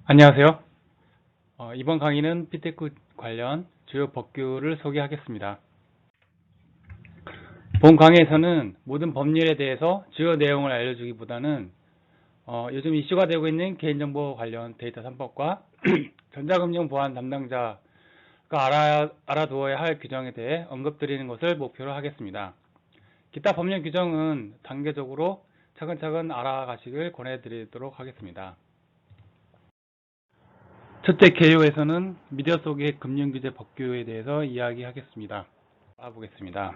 안녕하세요. 이번 강의는 피테크 관련 주요 법규를 소개하겠습니다. 본 강의에서는 모든 법률에 대해서 주요 내용을 알려주기보다는 요즘 이슈가 되고 있는 개인정보 관련 데이터 3법과 전자금융 보안 담당자가 알아두어야 할 규정에 대해 언급드리는 것을 목표로 하겠습니다. 기타 법률 규정은 단계적으로 차근차근 알아가시길 권해드리도록 하겠습니다. 첫째 개요에서는 미디어 속의 금융규제 법규에 대해서 이야기하겠습니다. 알아보겠습니다.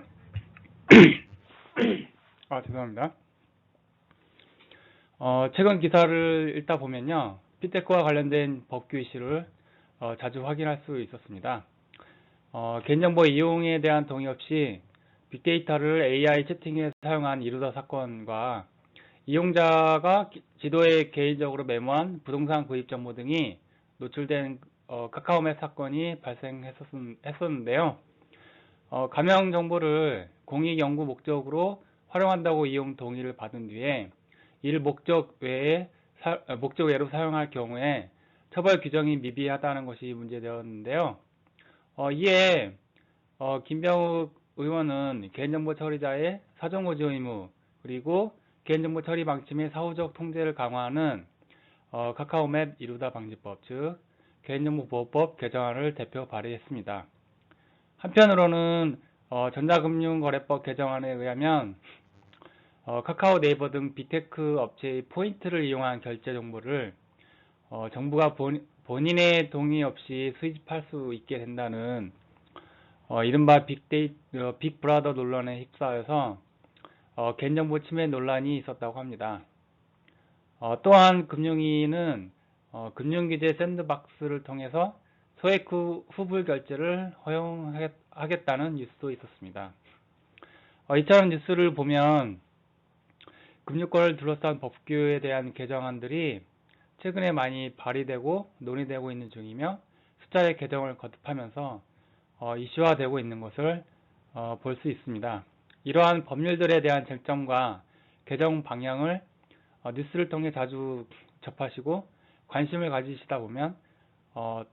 죄송합니다. 최근 기사를 읽다 보면요, 피테크와 관련된 법규 이슈를 자주 확인할 수 있었습니다. 개인정보 이용에 대한 동의 없이 빅데이터를 AI 채팅에 사용한 이루다 사건과 이용자가 지도에 개인적으로 메모한 부동산 구입 정보 등이 노출된 카카오맵 사건이 발생했었는데요. 가명 정보를 공익 연구 목적으로 활용한다고 이용 동의를 받은 뒤에 이를 목적 외로 사용할 경우에 처벌 규정이 미비하다는 것이 문제되었는데요. 이에 김병욱 의원은 개인정보 처리자의 사전고지 의무, 그리고 개인정보 처리 방침의 사후적 통제를 강화하는 카카오맵 이루다 방지법, 즉 개인정보보호법 개정안을 대표 발의했습니다. 한편으로는 전자금융거래법 개정안에 의하면 카카오, 네이버 등 빅테크 업체의 포인트를 이용한 결제 정보를 정부가 본인의 동의 없이 수집할 수 있게 된다는 이른바 빅브라더 논란에 휩싸여서 개인정보 침해 논란이 있었다고 합니다. 또한 금융위는 금융규제 샌드박스를 통해서 소액 후불 결제를 허용하겠다는 뉴스도 있었습니다. 이처럼 뉴스를 보면 금융권을 둘러싼 법규에 대한 개정안들이 최근에 많이 발의되고 논의되고 있는 중이며 수차례 개정을 거듭하면서 이슈화되고 있는 것을 볼 수 있습니다. 이러한 법률들에 대한 쟁점과 개정 방향을 뉴스를 통해 자주 접하시고 관심을 가지시다 보면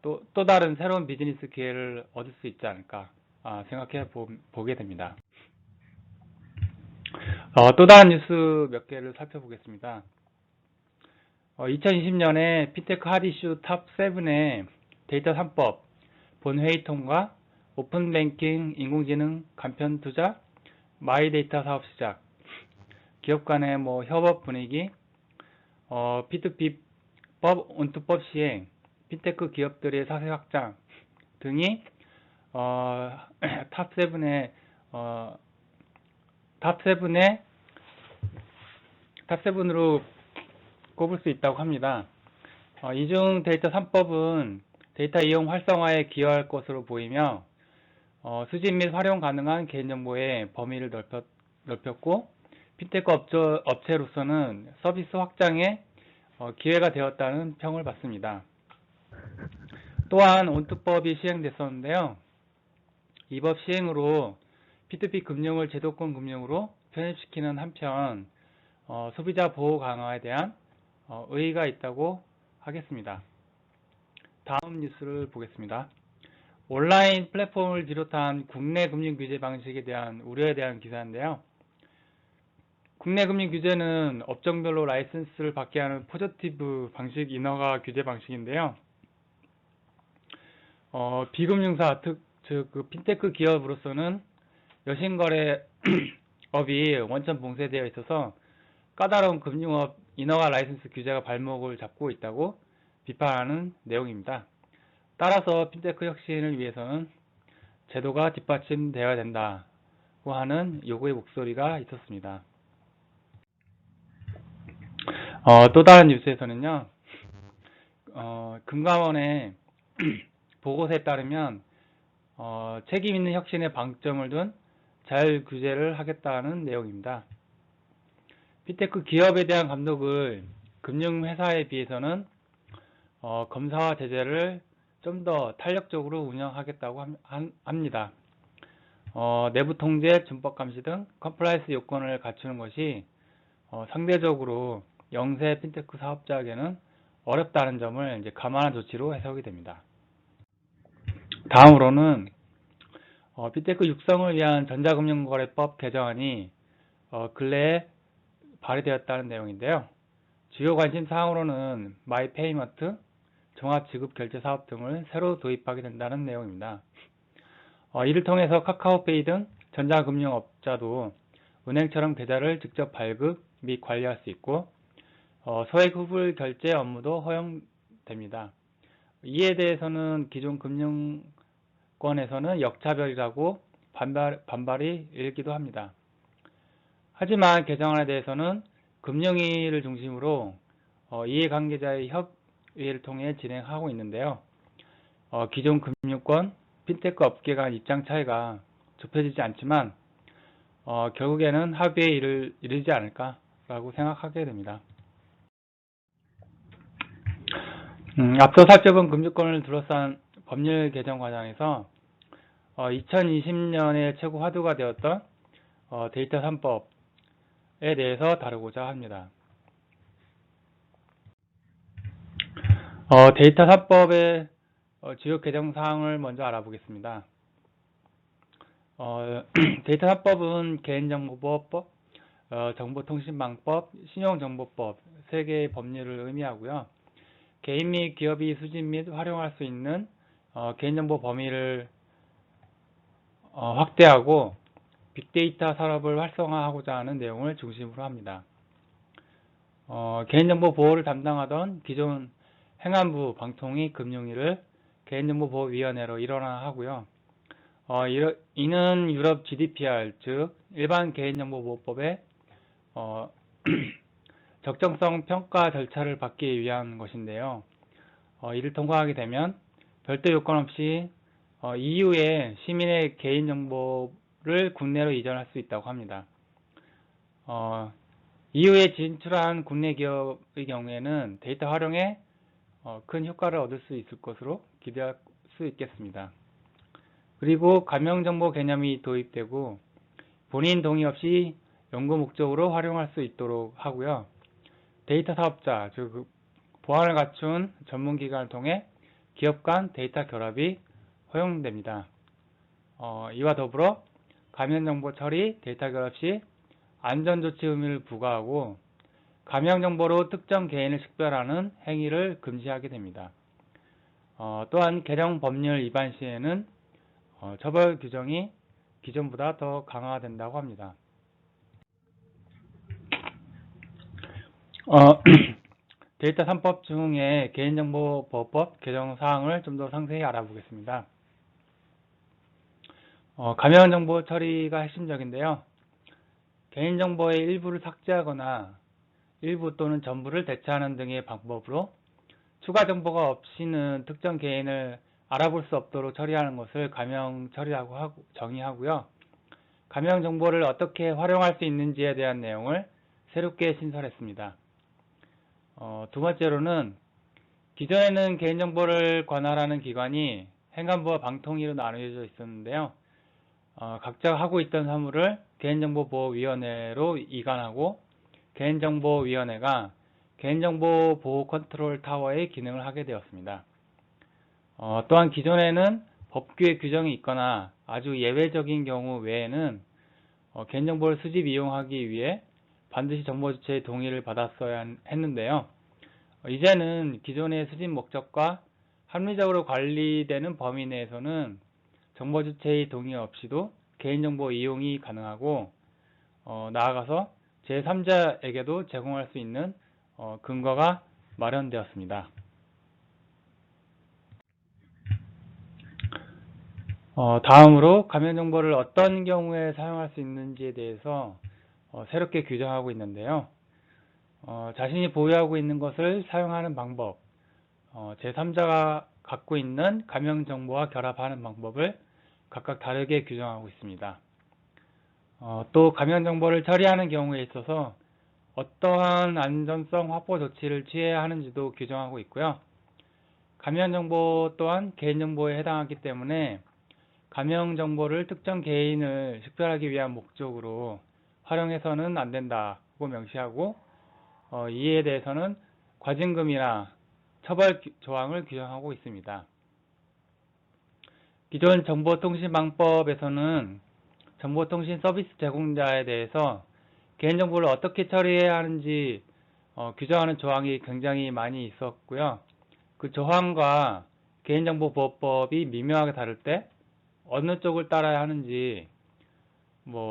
또 다른 새로운 비즈니스 기회를 얻을 수 있지 않을까 생각해 보게 됩니다. 또 다른 뉴스 몇 개를 살펴보겠습니다. 2020년에 피테크 핫 이슈 탑 7에 데이터 3법, 본회의 통과, 오픈뱅킹, 인공지능, 간편 투자, 마이데이터 사업 시작, 기업 간의 협업 분위기, P2P법, 온투법 시행, 피테크 기업들의 사세 확장 등이 탑7으로 꼽을 수 있다고 합니다. 이중 데이터 3법은 데이터 이용 활성화에 기여할 것으로 보이며 수집 및 활용 가능한 개인정보의 범위를 넓혔고 핀테크 업체로서는 서비스 확장에 기회가 되었다는 평을 받습니다. 또한 온투법이 시행됐었는데요. 이 법 시행으로 P2P 금융을 제도권 금융으로 편입시키는 한편 소비자 보호 강화에 대한 의의가 있다고 하겠습니다. 다음 뉴스를 보겠습니다. 온라인 플랫폼을 비롯한 국내 금융 규제 방식에 대한 우려에 대한 기사인데요. 국내 금융 규제는 업종별로 라이선스를 받게 하는 포저티브 방식 인허가 규제 방식인데요. 비금융사, 즉 핀테크 기업으로서는 여신거래업이 원천 봉쇄되어 있어서 까다로운 금융업 인허가 라이선스 규제가 발목을 잡고 있다고 비판하는 내용입니다. 따라서 핀테크 혁신을 위해서는 제도가 뒷받침되어야 된다고 하는 요구의 목소리가 있었습니다. 또 다른 뉴스에서는요, 금감원의 보고서에 따르면 책임 있는 혁신에 방점을 둔 자율 규제를 하겠다는 내용입니다. 핀테크 기업에 대한 감독을 금융회사에 비해서는 검사와 제재를 좀 더 탄력적으로 운영하겠다고 합니다. 내부 통제, 준법 감시 등 컴플라이언스 요건을 갖추는 것이 상대적으로 영세 핀테크 사업자에게는 어렵다는 점을 이제 감안한 조치로 해석이 됩니다. 다음으로는 빅테크 육성을 위한 전자금융거래법 개정안이 근래에 발의되었다는 내용인데요. 주요 관심 사항으로는 마이페이먼트, 종합지급결제사업 등을 새로 도입하게 된다는 내용입니다. 이를 통해서 카카오페이 등 전자금융업자도 은행처럼 계좌를 직접 발급 및 관리할 수 있고 소액 후불 결제 업무도 허용됩니다. 이에 대해서는 기존 금융권에서는 역차별이라고 반발이 일기도 합니다. 하지만 개정안에 대해서는 금융위를 중심으로 이해관계자의 협의를 통해 진행하고 있는데요. 기존 금융권, 핀테크 업계 간 입장 차이가 좁혀지지 않지만 결국에는 합의에 이르지 않을까라고 생각하게 됩니다. 앞서 살펴본 금융권을 둘러싼 법률 개정 과정에서 2020년에 최고 화두가 되었던 데이터 3법에 대해서 다루고자 합니다. 데이터 3법의 주요 개정 사항을 먼저 알아보겠습니다. 데이터 3법은 개인정보보호법, 정보통신망법, 신용정보법 3개의 법률을 의미하고요. 개인 및 기업이 수집 및 활용할 수 있는 개인정보 범위를 확대하고 빅데이터 산업을 활성화하고자 하는 내용을 중심으로 합니다. 개인정보 보호를 담당하던 기존 행안부, 방통위, 금융위를 개인정보보호위원회로 일원화하고요. 이는 유럽 GDPR, 즉 일반 개인정보보호법의 적정성 평가 절차를 받기 위한 것인데요. 이를 통과하게 되면 별도 요건 없이 EU의 시민의 개인정보를 국내로 이전할 수 있다고 합니다. EU에 진출한 국내 기업의 경우에는 데이터 활용에 큰 효과를 얻을 수 있을 것으로 기대할 수 있겠습니다. 그리고 가명정보 개념이 도입되고 본인 동의 없이 연구 목적으로 활용할 수 있도록 하고요. 데이터 사업자, 즉 보안을 갖춘 전문기관을 통해 기업 간 데이터 결합이 허용됩니다. 이와 더불어 가명정보 처리, 데이터 결합 시 안전조치 의무를 부과하고 가명정보로 특정 개인을 식별하는 행위를 금지하게 됩니다. 또한 개정 법률 위반 시에는 처벌 규정이 기존보다 더 강화된다고 합니다. 데이터 3법 중에 개인정보보호법 개정 사항을 좀 더 상세히 알아보겠습니다. 가명정보 처리가 핵심적인데요. 개인정보의 일부를 삭제하거나 일부 또는 전부를 대체하는 등의 방법으로 추가 정보가 없이는 특정 개인을 알아볼 수 없도록 처리하는 것을 가명 처리라고 정의하고요. 가명 정보를 어떻게 활용할 수 있는지에 대한 내용을 새롭게 신설했습니다. 두 번째로는 기존에는 개인정보를 관할하는 기관이 행안부와 방통위로 나누어져 있었는데요. 각자 하고 있던 사무를 개인정보보호위원회로 이관하고 개인정보위원회가 개인정보보호 컨트롤 타워의 기능을 하게 되었습니다. 또한 기존에는 법규에 규정이 있거나 아주 예외적인 경우 외에는 개인정보를 수집 이용하기 위해 반드시 정보주체의 동의를 받았어야 했는데요. 이제는 기존의 수집 목적과 합리적으로 관리되는 범위 내에서는 정보주체의 동의 없이도 개인정보 이용이 가능하고 나아가서 제3자에게도 제공할 수 있는 근거가 마련되었습니다. 다음으로 가명정보를 어떤 경우에 사용할 수 있는지에 대해서 새롭게 규정하고 있는데요. 자신이 보유하고 있는 것을 사용하는 방법, 제3자가 갖고 있는 가명정보와 결합하는 방법을 각각 다르게 규정하고 있습니다. 또 가명정보를 처리하는 경우에 있어서 어떠한 안전성 확보 조치를 취해야 하는지도 규정하고 있고요. 가명정보 또한 개인정보에 해당하기 때문에 가명정보를 특정 개인을 식별하기 위한 목적으로 활용해서는 안 된다고 명시하고 이에 대해서는 과징금이나 처벌 조항을 규정하고 있습니다. 기존 정보통신망법에서는 정보통신 서비스 제공자에 대해서 개인정보를 어떻게 처리해야 하는지 규정하는 조항이 굉장히 많이 있었고요. 그 조항과 개인정보보호법이 미묘하게 다를 때 어느 쪽을 따라야 하는지,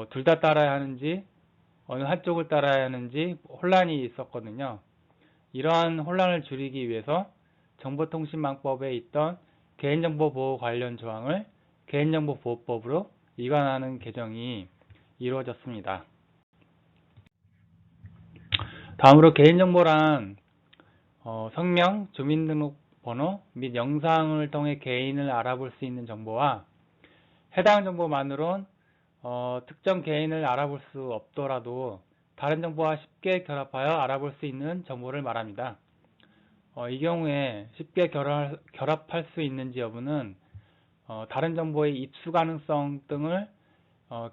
둘 다 따라야 하는지, 어느 한쪽을 따라야 하는지 혼란이 있었거든요. 이러한 혼란을 줄이기 위해서 정보통신망법에 있던 개인정보보호 관련 조항을 개인정보보호법으로 이관하는 개정이 이루어졌습니다. 다음으로 개인정보란 성명, 주민등록번호 및 영상을 통해 개인을 알아볼 수 있는 정보와 해당 정보만으론 특정 개인을 알아볼 수 없더라도 다른 정보와 쉽게 결합하여 알아볼 수 있는 정보를 말합니다. 이 경우에 쉽게 결합할 수 있는지 여부는 다른 정보의 입수 가능성 등을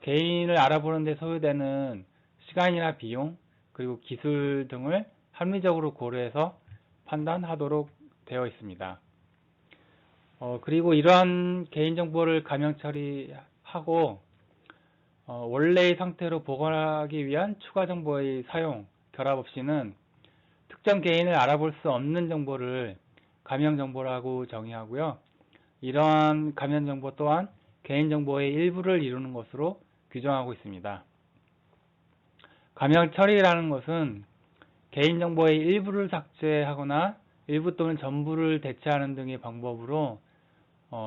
개인을 알아보는 데 소요되는 시간이나 비용, 그리고 기술 등을 합리적으로 고려해서 판단하도록 되어 있습니다. 그리고 이러한 개인정보를 가명 처리하고 원래의 상태로 복원하기 위한 추가 정보의 사용, 결합 없이는 특정 개인을 알아볼 수 없는 정보를 가명 정보라고 정의하고요. 이러한 가명 정보 또한 개인정보의 일부를 이루는 것으로 규정하고 있습니다. 가명 처리라는 것은 개인정보의 일부를 삭제하거나 일부 또는 전부를 대체하는 등의 방법으로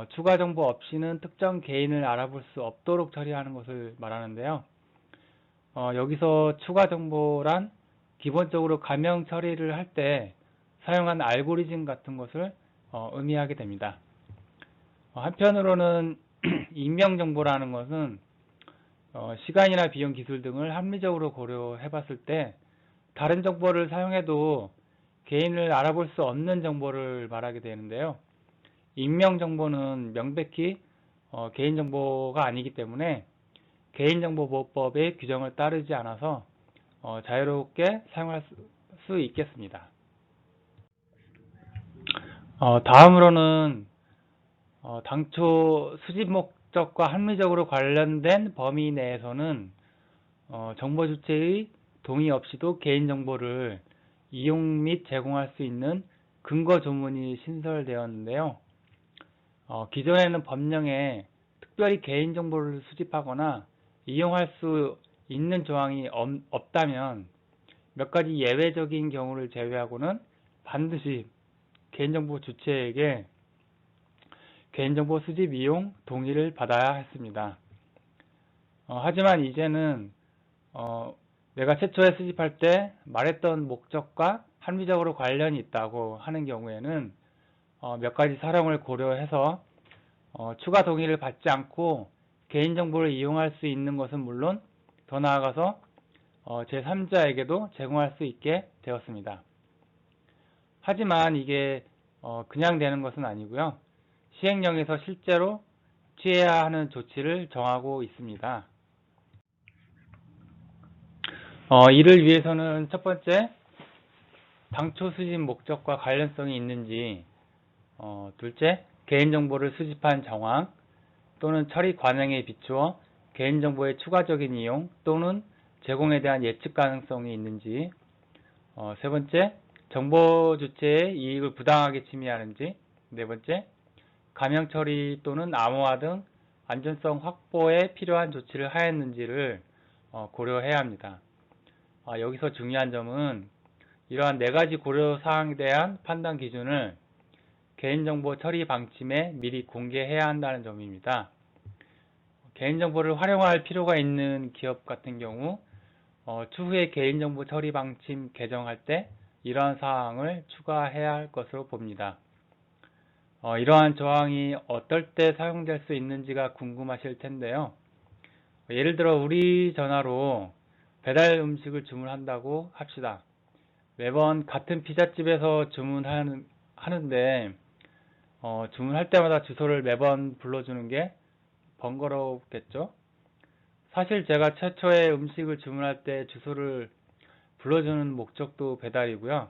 추가 정보 없이는 특정 개인을 알아볼 수 없도록 처리하는 것을 말하는데요. 여기서 추가 정보란 기본적으로 가명 처리를 할 때 사용한 알고리즘 같은 것을 의미하게 됩니다. 한편으로는 익명 정보라는 것은 시간이나 비용, 기술 등을 합리적으로 고려해 봤을 때 다른 정보를 사용해도 개인을 알아볼 수 없는 정보를 말하게 되는데요. 익명 정보는 명백히 개인정보가 아니기 때문에 개인정보보호법의 규정을 따르지 않아서 자유롭게 사용할 수 있겠습니다. 다음으로는 당초 수집 목적과 합리적으로 관련된 범위 내에서는 정보 주체의 동의 없이도 개인정보를 이용 및 제공할 수 있는 근거 조문이 신설되었는데요. 기존에는 법령에 특별히 개인정보를 수집하거나 이용할 수 있는 조항이 없다면 몇 가지 예외적인 경우를 제외하고는 반드시 개인정보 주체에게 개인정보 수집 이용 동의를 받아야 했습니다. 하지만 이제는 내가 최초에 수집할 때 말했던 목적과 합리적으로 관련이 있다고 하는 경우에는 몇 가지 사정을 고려해서 추가 동의를 받지 않고 개인정보를 이용할 수 있는 것은 물론 더 나아가서 제3자에게도 제공할 수 있게 되었습니다. 하지만 이게 그냥 되는 것은 아니고요. 시행령에서 실제로 취해야 하는 조치를 정하고 있습니다. 이를 위해서는 첫 번째, 당초 수집 목적과 관련성이 있는지, 둘째, 개인정보를 수집한 정황 또는 처리 관행에 비추어 개인정보의 추가적인 이용 또는 제공에 대한 예측 가능성이 있는지, 세 번째, 정보 주체의 이익을 부당하게 침해하는지, 네 번째, 가명 처리 또는 암호화 등 안전성 확보에 필요한 조치를 하였는지를 고려해야 합니다. 여기서 중요한 점은 이러한 네 가지 고려사항에 대한 판단 기준을 개인정보 처리 방침에 미리 공개해야 한다는 점입니다. 개인정보를 활용할 필요가 있는 기업 같은 경우 추후에 개인정보 처리 방침 개정할 때 이러한 사항을 추가해야 할 것으로 봅니다. 이러한 조항이 어떨 때 사용될 수 있는지가 궁금하실 텐데요. 예를 들어 우리 전화로 배달 음식을 주문한다고 합시다. 매번 같은 피자집에서 주문하는데 주문할 때마다 주소를 매번 불러주는 게 번거롭겠죠? 사실 제가 최초에 음식을 주문할 때 주소를 불러주는 목적도 배달이고요.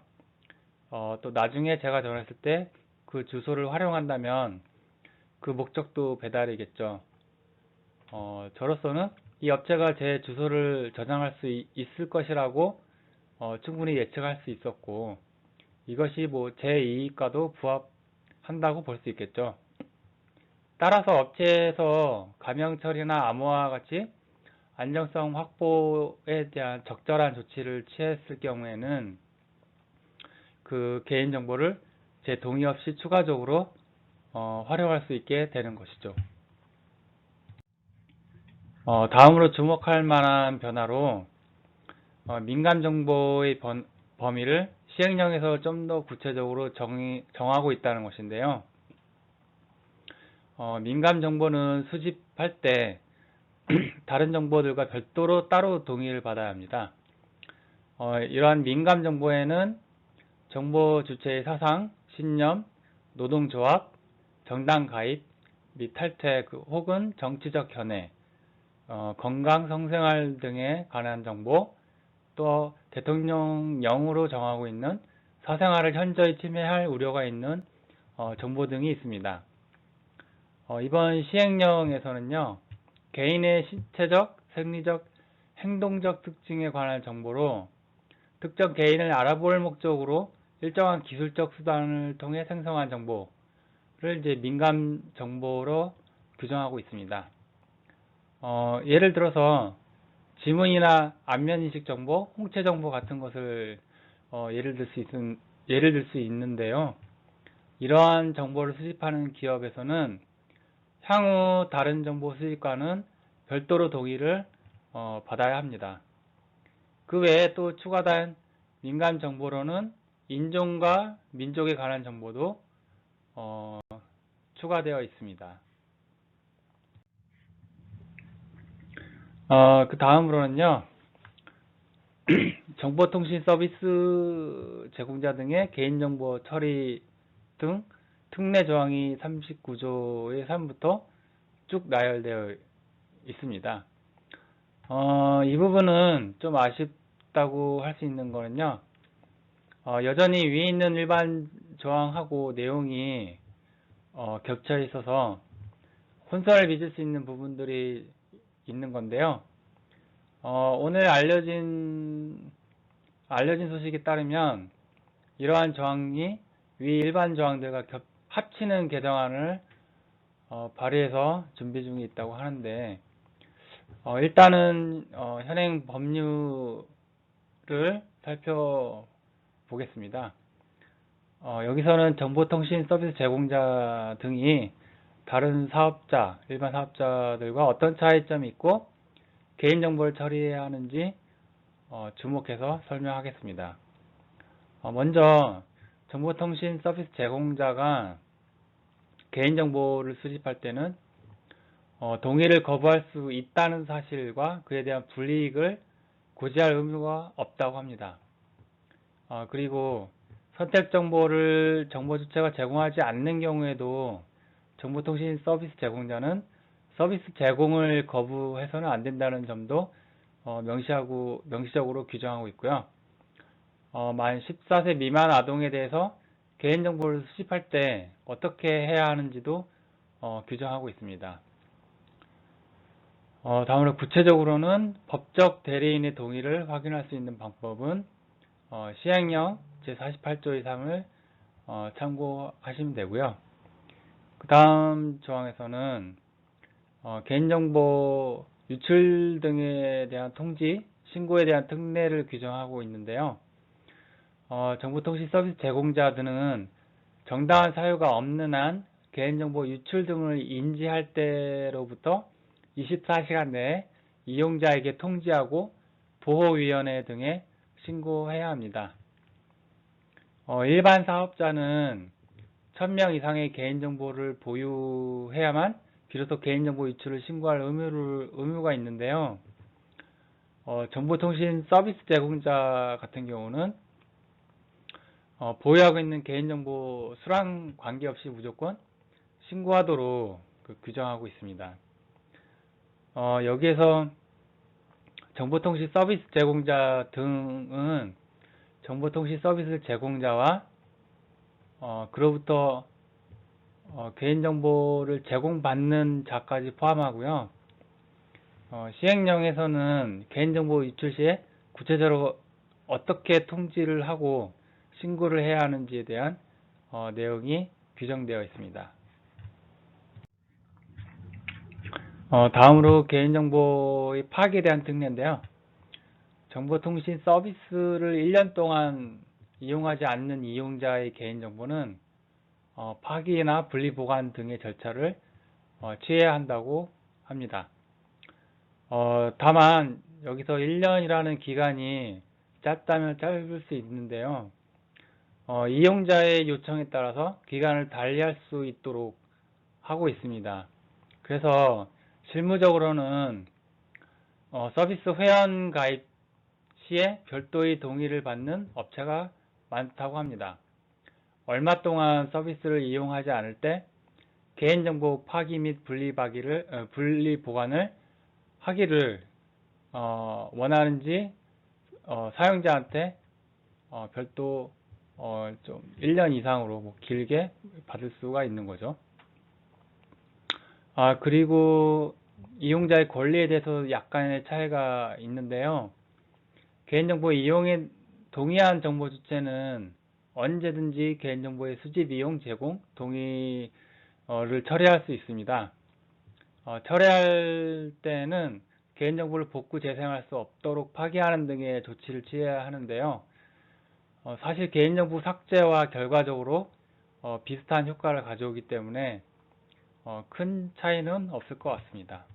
또 나중에 제가 전화했을 때 그 주소를 활용한다면 그 목적도 배달이겠죠. 저로서는 이 업체가 제 주소를 저장할 수 있을 것이라고 충분히 예측할 수 있었고, 이것이 뭐 제 이익과도 부합한다고 볼 수 있겠죠. 따라서 업체에서 가명 처리나 암호화 같이 안정성 확보에 대한 적절한 조치를 취했을 경우에는 그 개인정보를 제 동의 없이 추가적으로 활용할 수 있게 되는 것이죠. 다음으로 주목할 만한 변화로 민감정보의 범위를 시행령에서 좀 더 구체적으로 정하고 있다는 것인데요. 민감정보는 수집할 때 다른 정보들과 별도로 따로 동의를 받아야 합니다. 이러한 민감정보에는 정보 주체의 사상, 신념, 노동조합, 정당 가입 및 탈퇴 혹은 정치적 견해, 건강, 성생활 등에 관한 정보, 또 대통령령으로 정하고 있는 사생활을 현저히 침해할 우려가 있는 정보 등이 있습니다. 이번 시행령에서는요, 개인의 신체적, 생리적, 행동적 특징에 관한 정보로 특정 개인을 알아볼 목적으로 일정한 기술적 수단을 통해 생성한 정보를 이제 민감 정보로 규정하고 있습니다. 예를 들어서 지문이나 안면 인식 정보, 홍채 정보 같은 것을 예를 들 수 있는데요. 이러한 정보를 수집하는 기업에서는 향후 다른 정보 수집과는 별도로 동의를 받아야 합니다. 그 외에 또 추가된 민감 정보로는 인종과 민족에 관한 정보도 추가되어 있습니다. 그 다음으로는요, 정보통신 서비스 제공자 등의 개인정보 처리 등 특례 조항이 39조의 3부터 쭉 나열되어 있습니다. 이 부분은 좀 아쉽다고 할 수 있는 거는요, 여전히 위에 있는 일반 조항하고 내용이 겹쳐 있어서 혼선을 빚을 수 있는 부분들이 있는 건데요. 오늘 알려진 소식에 따르면 이러한 조항이 위 일반 조항들과 합치는 개정안을 발의해서 준비 중에 있다고 하는데, 일단은 현행 법률을 살펴보겠습니다. 여기서는 정보통신 서비스 제공자 등이 다른 사업자, 일반 사업자들과 어떤 차이점이 있고 개인정보를 처리해야 하는지 주목해서 설명하겠습니다. 먼저 정보통신 서비스 제공자가 개인정보를 수집할 때는 동의를 거부할 수 있다는 사실과 그에 대한 불이익을 고지할 의무가 없다고 합니다. 그리고 선택 정보를 정보 주체가 제공하지 않는 경우에도 정보통신 서비스 제공자는 서비스 제공을 거부해서는 안 된다는 점도 명시적으로 규정하고 있고요. 만 14세 미만 아동에 대해서 개인정보를 수집할 때 어떻게 해야 하는지도 규정하고 있습니다. 다음으로 구체적으로는 법적 대리인의 동의를 확인할 수 있는 방법은 시행령 제48조 이상을 참고하시면 되고요. 그 다음 조항에서는 개인정보 유출 등에 대한 통지, 신고에 대한 특례를 규정하고 있는데요. 정보통신 서비스 제공자들은 정당한 사유가 없는 한 개인정보 유출 등을 인지할 때로부터 24시간 내에 이용자에게 통지하고 보호위원회 등에 신고해야 합니다. 일반 사업자는 1000명 이상의 개인정보를 보유해야만 비로소 개인정보 유출을 신고할 의무가 있는데요. 정보통신 서비스 제공자 같은 경우는 보유하고 있는 개인정보 수랑 관계없이 무조건 신고하도록 규정하고 있습니다. 여기에서 정보통신 서비스 제공자 등은 정보통신 서비스 제공자와 그로부터 개인정보를 제공받는 자까지 포함하고요. 시행령에서는 개인정보 유출 시에 구체적으로 어떻게 통지를 하고 신고를 해야 하는지에 대한 내용이 규정되어 있습니다. 다음으로 개인정보의 파기에 대한 특례인데요. 정보통신 서비스를 1년 동안 이용하지 않는 이용자의 개인정보는 파기나 분리보관 등의 절차를 취해야 한다고 합니다. 다만 여기서 1년이라는 기간이 짧다면 짧을 수 있는데요. 이용자의 요청에 따라서 기간을 달리할 수 있도록 하고 있습니다. 그래서 실무적으로는 서비스 회원 가입 시에 별도의 동의를 받는 업체가 많다고 합니다. 얼마 동안 서비스를 이용하지 않을 때 개인정보 파기 및 분리 보관을 하기를 원하는지 사용자한테 별도 좀 1년 이상으로 길게 받을 수가 있는 거죠. 그리고 이용자의 권리에 대해서 약간의 차이가 있는데요. 개인정보 이용에 동의한 정보 주체는 언제든지 개인정보의 수집, 이용, 제공, 동의를 철회할 수 있습니다. 철회할 때는 개인정보를 복구 재생할 수 없도록 파기하는 등의 조치를 취해야 하는데요. 사실 개인정보 삭제와 결과적으로 비슷한 효과를 가져오기 때문에 큰 차이는 없을 것 같습니다.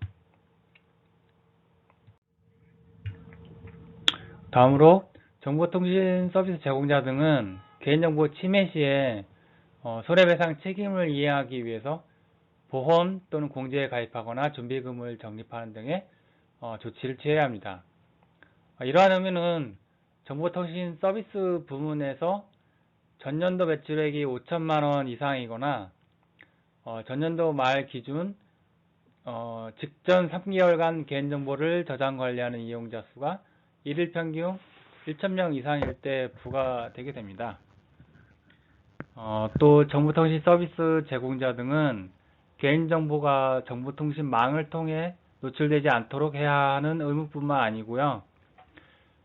다음으로 정보통신 서비스 제공자 등은 개인정보 침해 시에 손해배상 책임을 이해하기 위해서 보험 또는 공제에 가입하거나 준비금을 적립하는 등의 조치를 취해야 합니다. 이러한 의미는 정보통신 서비스 부문에서 전년도 매출액이 5천만 원 이상이거나 전년도 말 기준 직전 3개월간 개인정보를 저장 관리하는 이용자 수가 1일 평균 1,000명 이상일 때 부과되게 됩니다. 또 정보통신 서비스 제공자 등은 개인정보가 정보통신망을 통해 노출되지 않도록 해야 하는 의무뿐만 아니고요.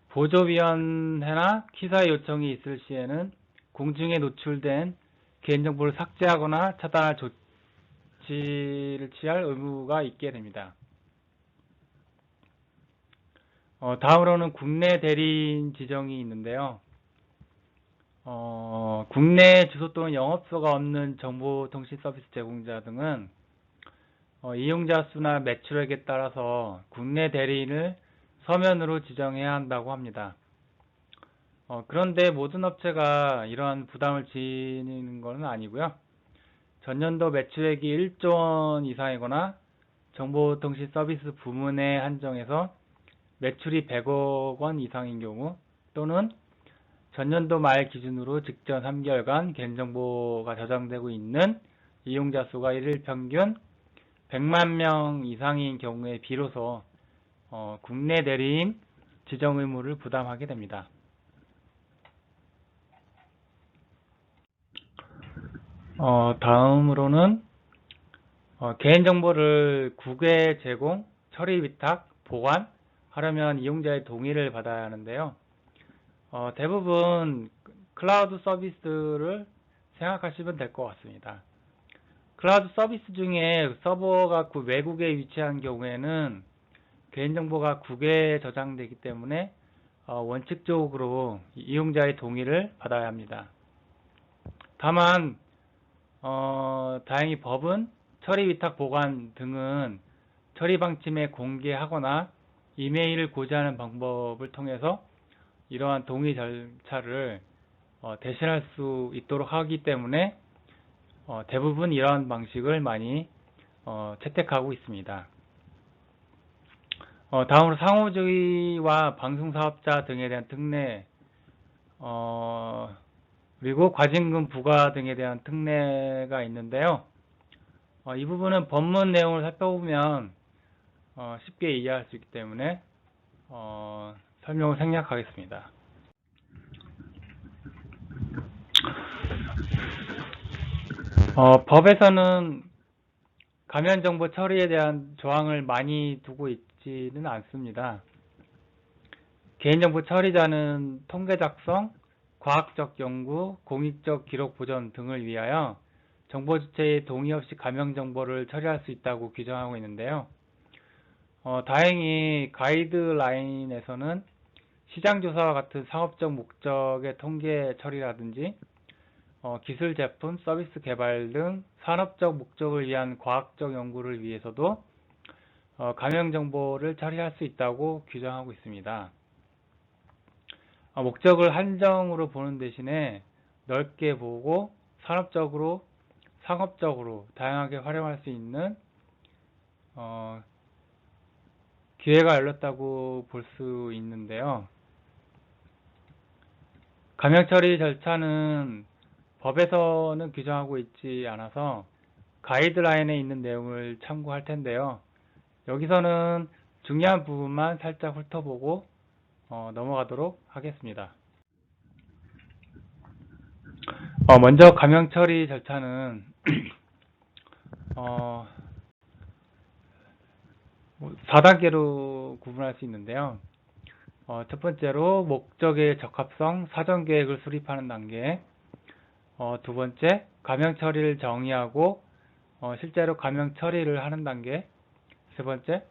보조위원회나 키사 요청이 있을 시에는 공중에 노출된 개인정보를 삭제하거나 차단할 조치를 취할 의무가 있게 됩니다. 다음으로는 국내 대리인 지정이 있는데요. 국내 주소 또는 영업소가 없는 정보통신 서비스 제공자 등은 이용자 수나 매출액에 따라서 국내 대리인을 서면으로 지정해야 한다고 합니다. 그런데 모든 업체가 이러한 부담을 지니는 것은 아니고요. 전년도 매출액이 1조 원 이상이거나 정보통신 서비스 부문에 한정해서 매출이 100억 원 이상인 경우 또는 전년도 말 기준으로 직전 3개월간 개인정보가 저장되고 있는 이용자 수가 1일 평균 100만 명 이상인 경우에 비로소 국내 대리인 지정 의무를 부담하게 됩니다. 다음으로는 개인정보를 국외 제공, 처리 위탁, 보관 하려면 이용자의 동의를 받아야 하는데요. 대부분 클라우드 서비스를 생각하시면 될 것 같습니다. 클라우드 서비스 중에 서버가 외국에 위치한 경우에는 개인정보가 국외에 저장되기 때문에 원칙적으로 이용자의 동의를 받아야 합니다. 다만 다행히 법은 처리 위탁 보관 등은 처리 방침에 공개하거나 이메일을 고지하는 방법을 통해서 이러한 동의 절차를 대신할 수 있도록 하기 때문에 대부분 이러한 방식을 많이 채택하고 있습니다. 다음으로 상호주의와 방송사업자 등에 대한 특례 그리고 과징금 부과 등에 대한 특례가 있는데요. 이 부분은 법문 내용을 살펴보면 쉽게 이해할 수 있기 때문에 설명을 생략하겠습니다. 법에서는 가면정보 처리에 대한 조항을 많이 두고 있지는 않습니다. 개인정보 처리자는 통계 작성, 과학적 연구, 공익적 기록 보존 등을 위하여 정보 주체의 동의 없이 가명정보를 처리할 수 있다고 규정하고 있는데요. 다행히 가이드라인에서는 시장조사와 같은 상업적 목적의 통계 처리라든지 기술 제품, 서비스 개발 등 산업적 목적을 위한 과학적 연구를 위해서도 가명정보를 처리할 수 있다고 규정하고 있습니다. 목적을 한정으로 보는 대신에 넓게 보고 산업적으로, 상업적으로 다양하게 활용할 수 있는 기회가 열렸다고 볼 수 있는데요. 가명 처리 절차는 법에서는 규정하고 있지 않아서 가이드라인에 있는 내용을 참고할 텐데요. 여기서는 중요한 부분만 살짝 훑어보고 넘어가도록 하겠습니다. 먼저 가명 처리 절차는 4단계로 구분할 수 있는데요. 첫 번째로 목적의 적합성 사전 계획을 수립하는 단계, 두 번째 가명 처리를 정의하고 실제로 가명 처리를 하는 단계, 세 번째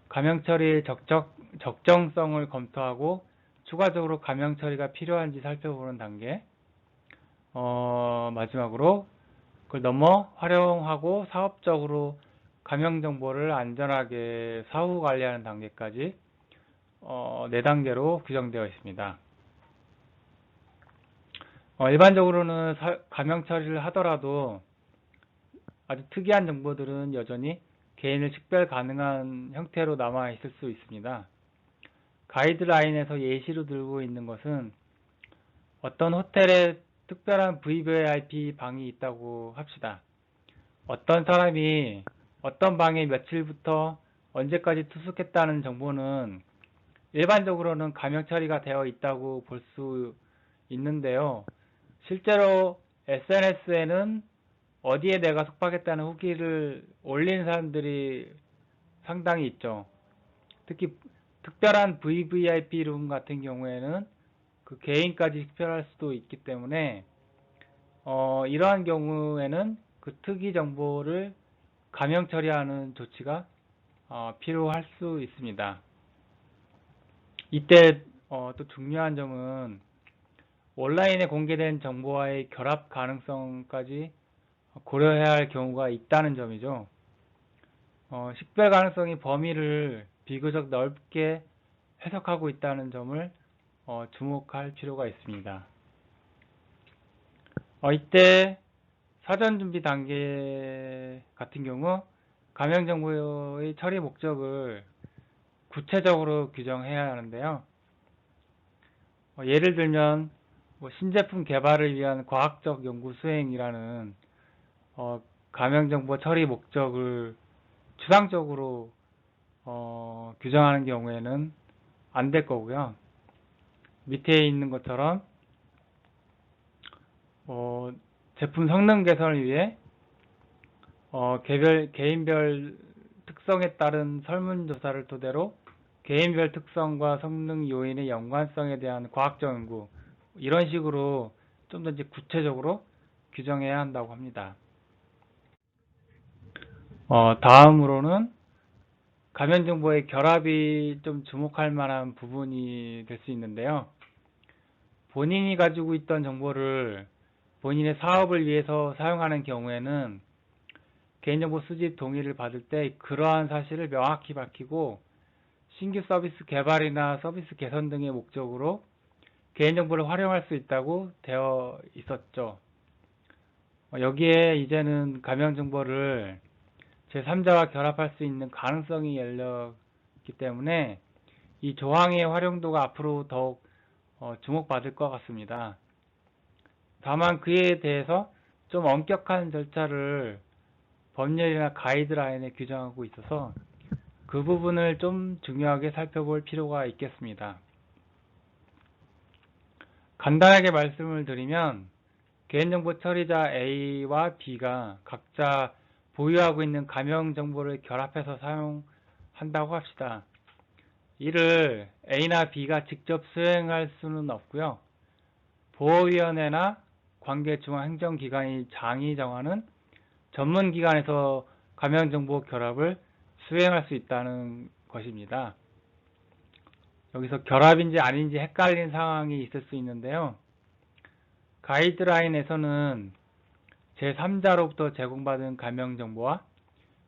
가명 처리의 적정성을 검토하고 추가적으로 가명 처리가 필요한지 살펴보는 단계, 마지막으로 그걸 넘어 활용하고 사업적으로 가명 정보를 안전하게 사후 관리하는 단계까지 4단계로 규정되어 있습니다. 일반적으로는 가명 처리를 하더라도 아주 특이한 정보들은 여전히 개인을 식별 가능한 형태로 남아 있을 수 있습니다. 가이드라인에서 예시로 들고 있는 것은 어떤 호텔에 특별한 VVIP 방이 있다고 합시다. 어떤 사람이 어떤 방에 며칠부터 언제까지 투숙했다는 정보는 일반적으로는 가명 처리가 되어 있다고 볼 수 있는데요. 실제로 SNS에는 어디에 내가 숙박했다는 후기를 올린 사람들이 상당히 있죠. 특히 특별한 VVIP 룸 같은 경우에는 그 개인까지 식별할 수도 있기 때문에 이러한 경우에는 그 특이 정보를 가명 처리하는 조치가 필요할 수 있습니다. 이때 또 중요한 점은 온라인에 공개된 정보와의 결합 가능성까지 고려해야 할 경우가 있다는 점이죠. 식별 가능성이 범위를 비교적 넓게 해석하고 있다는 점을 주목할 필요가 있습니다. 이때 사전 준비 단계 같은 경우 가명 정보의 처리 목적을 구체적으로 규정해야 하는데요. 예를 들면 신제품 개발을 위한 과학적 연구 수행이라는 가명 정보 처리 목적을 추상적으로 규정하는 경우에는 안 될 거고요. 밑에 있는 것처럼 제품 성능 개선을 위해 개인별 특성에 따른 설문조사를 토대로 개인별 특성과 성능 요인의 연관성에 대한 과학적 연구, 이런 식으로 좀 더 이제 구체적으로 규정해야 한다고 합니다. 다음으로는 가면 정보의 결합이 좀 주목할 만한 부분이 될 수 있는데요. 본인이 가지고 있던 정보를 본인의 사업을 위해서 사용하는 경우에는 개인정보 수집 동의를 받을 때 그러한 사실을 명확히 밝히고 신규 서비스 개발이나 서비스 개선 등의 목적으로 개인정보를 활용할 수 있다고 되어 있었죠. 여기에 이제는 가명 정보를 제3자와 결합할 수 있는 가능성이 열렸기 때문에 이 조항의 활용도가 앞으로 더욱 주목받을 것 같습니다. 다만 그에 대해서 좀 엄격한 절차를 법률이나 가이드라인에 규정하고 있어서 그 부분을 좀 중요하게 살펴볼 필요가 있겠습니다. 간단하게 말씀을 드리면 개인정보 처리자 A와 B가 각자 보유하고 있는 가명정보를 결합해서 사용한다고 합시다. 이를 A나 B가 직접 수행할 수는 없고요. 보호위원회나 관계중앙행정기관이 장이 정하는 전문기관에서 가명정보 결합을 수행할 수 있다는 것입니다. 여기서 결합인지 아닌지 헷갈린 상황이 있을 수 있는데요. 가이드라인에서는 제3자로부터 제공받은 가명정보와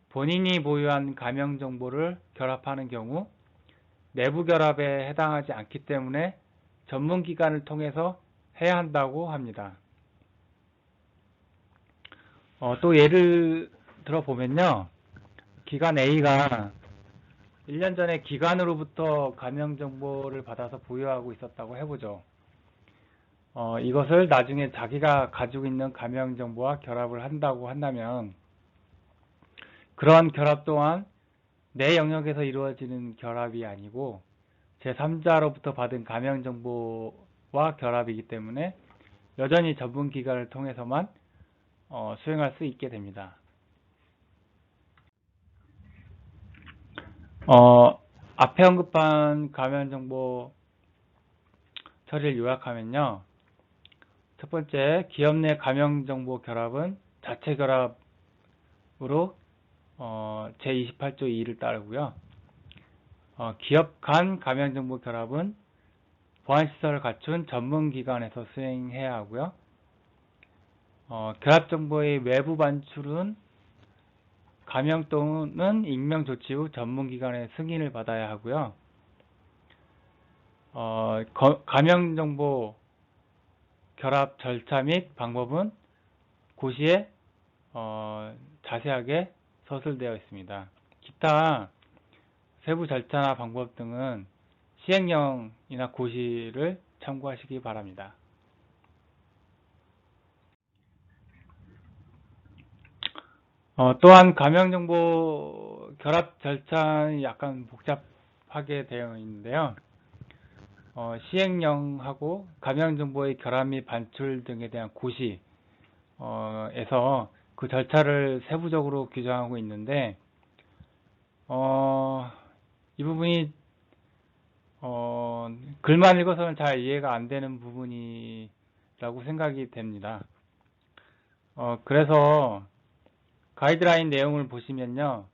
본인이 보유한 가명정보를 결합하는 경우 내부 결합에 해당하지 않기 때문에 전문기관을 통해서 해야 한다고 합니다. 또 예를 들어 보면요. 기관 A가 1년 전에 기관으로부터 가명정보를 받아서 보유하고 있었다고 해보죠. 이것을 나중에 자기가 가지고 있는 가명정보와 결합을 한다고 한다면 그러한 결합 또한 내 영역에서 이루어지는 결합이 아니고 제3자로부터 받은 가명정보와 결합이기 때문에 여전히 전문기관을 통해서만 수행할 수 있게 됩니다. 앞에 언급한 가명정보 처리를 요약하면요. 첫 번째, 기업 내 가명정보 결합은 자체 결합으로 제28조 2를 따르고요. 기업 간 가명정보 결합은 보안시설을 갖춘 전문기관에서 수행해야 하고요. 결합정보의 외부 반출은 가명 또는 익명 조치 후 전문기관의 승인을 받아야 하고요. 가명정보 결합 절차 및 방법은 고시에 자세하게 서술되어 있습니다. 기타 세부 절차나 방법 등은 시행령이나 고시를 참고하시기 바랍니다. 또한 가명정보 결합 절차는 약간 복잡하게 되어 있는데요. 시행령하고 가명정보의 결합 및 반출 등에 대한 고시에서 그 절차를 세부적으로 규정하고 있는데 이 부분이 글만 읽어서는 잘 이해가 안 되는 부분이라고 생각이 됩니다. 그래서 가이드라인 내용을 보시면요.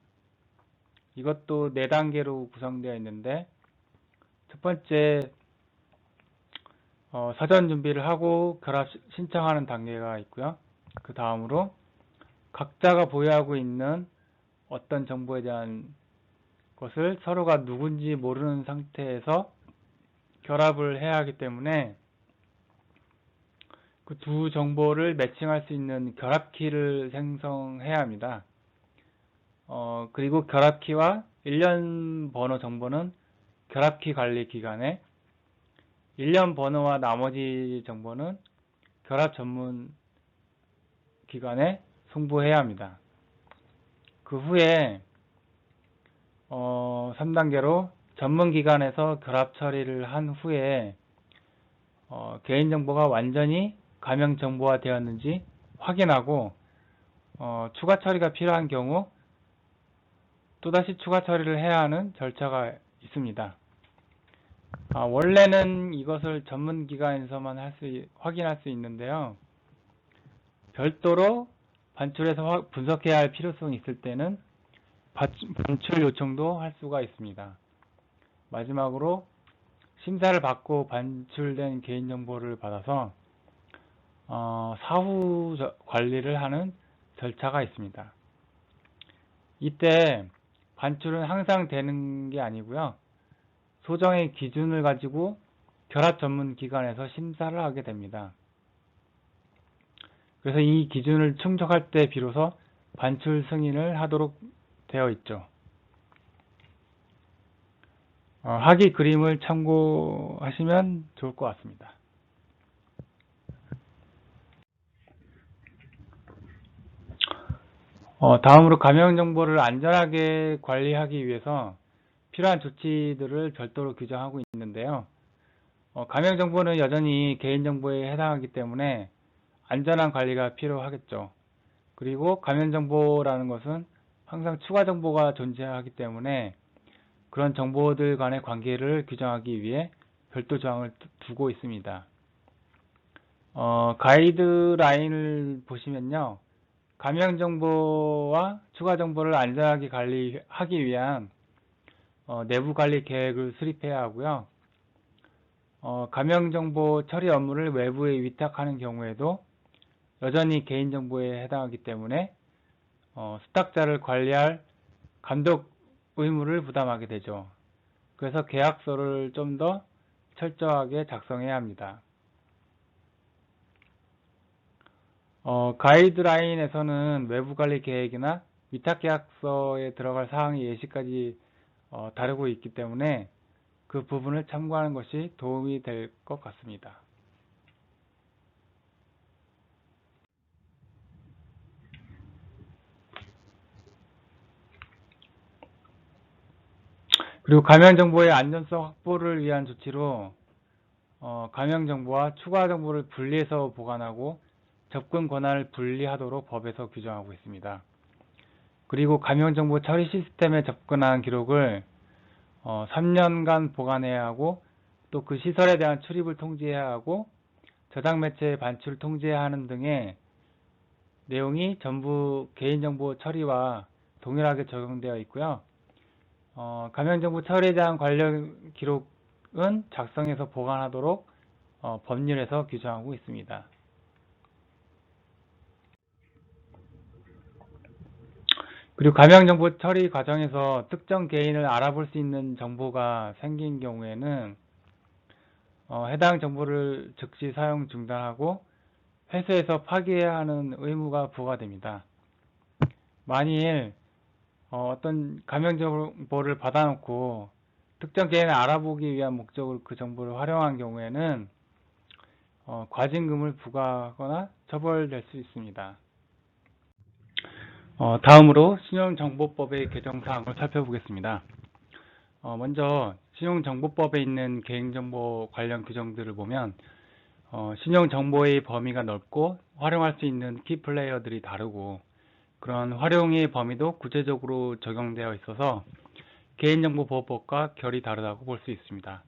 이것도 4단계로 구성되어 있는데 첫 번째 사전 준비를 하고 결합 신청하는 단계가 있고요. 그 다음으로 각자가 보유하고 있는 어떤 정보에 대한 것을 서로가 누군지 모르는 상태에서 결합을 해야 하기 때문에 그 두 정보를 매칭할 수 있는 결합키를 생성해야 합니다. 그리고 결합키와 일련 번호 정보는 결합키 관리 기간에, 일련 번호와 나머지 정보는 결합 전문 기관에 송부해야 합니다. 그 후에 3단계로 전문기관에서 결합 처리를 한 후에 개인정보가 완전히 가명정보화 되었는지 확인하고 추가 처리가 필요한 경우 또다시 추가 처리를 해야 하는 절차가 있습니다. 원래는 이것을 전문기관에서만 확인할 수 있는데요. 별도로 반출해서 분석해야 할 필요성이 있을 때는 반출 요청도 할 수가 있습니다. 마지막으로 심사를 받고 반출된 개인정보를 받아서 사후 관리를 하는 절차가 있습니다. 이때 반출은 항상 되는 게 아니고요. 소정의 기준을 가지고 결합 전문 기관에서 심사를 하게 됩니다. 그래서 이 기준을 충족할 때 비로소 반출 승인을 하도록 되어 있죠. 하기 그림을 참고하시면 좋을 것 같습니다. 다음으로 가명정보를 안전하게 관리하기 위해서 필요한 조치들을 별도로 규정하고 있는데요. 가명정보는 여전히 개인정보에 해당하기 때문에 안전한 관리가 필요하겠죠. 그리고 가면 정보라는 것은 항상 추가 정보가 존재하기 때문에 그런 정보들 간의 관계를 규정하기 위해 별도 조항을 두고 있습니다. 가이드라인을 보시면요. 가명 정보와 추가 정보를 안전하게 관리하기 위한 내부 관리 계획을 수립해야 하고요. 가명 정보 처리 업무를 외부에 위탁하는 경우에도 여전히 개인정보에 해당하기 때문에 수탁자를 관리할 감독 의무를 부담하게 되죠. 그래서 계약서를 좀 더 철저하게 작성해야 합니다. 가이드라인에서는 외부관리 계획이나 위탁계약서에 들어갈 사항의 예시까지 다루고 있기 때문에 그 부분을 참고하는 것이 도움이 될 것 같습니다. 그리고 가명정보의 안전성 확보를 위한 조치로 가명정보와 추가 정보를 분리해서 보관하고 접근 권한을 분리하도록 법에서 규정하고 있습니다. 그리고 가명정보 처리 시스템에 접근한 기록을 3년간 보관해야 하고 또 그 시설에 대한 출입을 통지해야 하고 저장 매체의 반출을 통지해야 하는 등의 내용이 전부 개인정보 처리와 동일하게 적용되어 있고요. 가명정보 처리에 대한 관련 기록은 작성해서 보관하도록 법률에서 규정하고 있습니다. 그리고 가명정보 처리 과정에서 특정 개인을 알아볼 수 있는 정보가 생긴 경우에는 해당 정보를 즉시 사용 중단하고 회수해서 파기해야 하는 의무가 부과됩니다. 만일 어떤 가명정보를 받아놓고 특정 개인을 알아보기 위한 목적으로 그 정보를 활용한 경우에는 과징금을 부과하거나 처벌될 수 있습니다. 다음으로 신용정보법의 개정사항을 살펴보겠습니다. 먼저 신용정보법에 있는 개인정보 관련 규정들을 보면 신용정보의 범위가 넓고 활용할 수 있는 키플레이어들이 다르고 그런 활용의 범위도 구체적으로 적용되어 있어서 개인정보보호법과 결이 다르다고 볼 수 있습니다.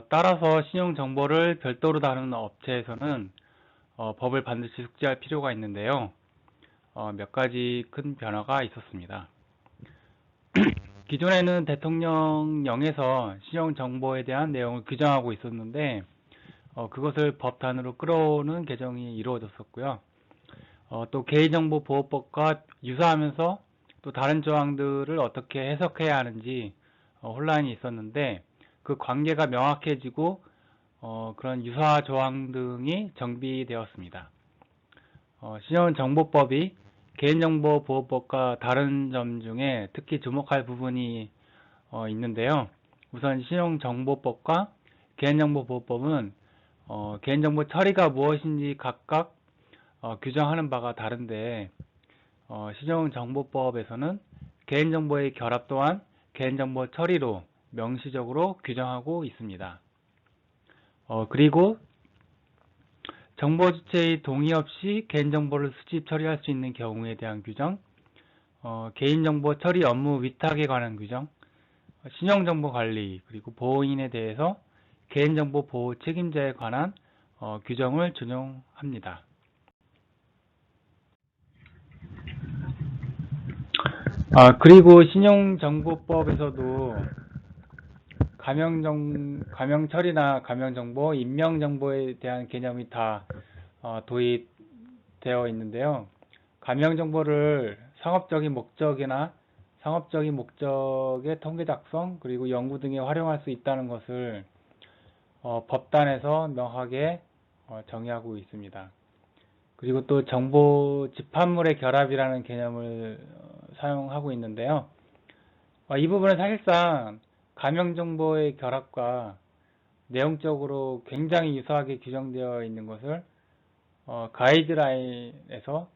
따라서 신용정보를 별도로 다루는 업체에서는 법을 반드시 숙지할 필요가 있는데요. 몇 가지 큰 변화가 있었습니다. 기존에는 대통령령에서 신용정보에 대한 내용을 규정하고 있었는데 그것을 법단으로 끌어오는 개정이 이루어졌었고요. 또 개인정보보호법과 유사하면서 또 다른 조항들을 어떻게 해석해야 하는지 혼란이 있었는데 그 관계가 명확해지고 그런 유사 조항 등이 정비되었습니다. 신용정보법이 개인정보보호법과 다른 점 중에 특히 주목할 부분이 있는데요. 우선 신용정보법과 개인정보보호법은 개인정보 처리가 무엇인지 각각 규정하는 바가 다른데 신용정보법에서는 개인정보의 결합 또한 개인정보 처리로 명시적으로 규정하고 있습니다. 그리고 정보 주체의 동의 없이 개인정보를 수집 처리할 수 있는 경우에 대한 규정, 개인정보 처리 업무 위탁에 관한 규정, 신용정보 관리, 그리고 보호인에 대해서 개인정보 보호 책임자에 관한 규정을 준용합니다. 그리고 신용정보법에서도 가명처리나 가명정보, 임명정보에 대한 개념이 다 도입되어 있는데요. 가명정보를 상업적인 목적이나 상업적인 목적의 통계 작성, 그리고 연구 등에 활용할 수 있다는 것을 법단에서 명확하게 정의하고 있습니다. 그리고 또 정보 집합물의 결합이라는 개념을 사용하고 있는데요. 이 부분은 사실상 가명정보의 결합과 내용적으로 굉장히 유사하게 규정되어 있는 것을 가이드라인에서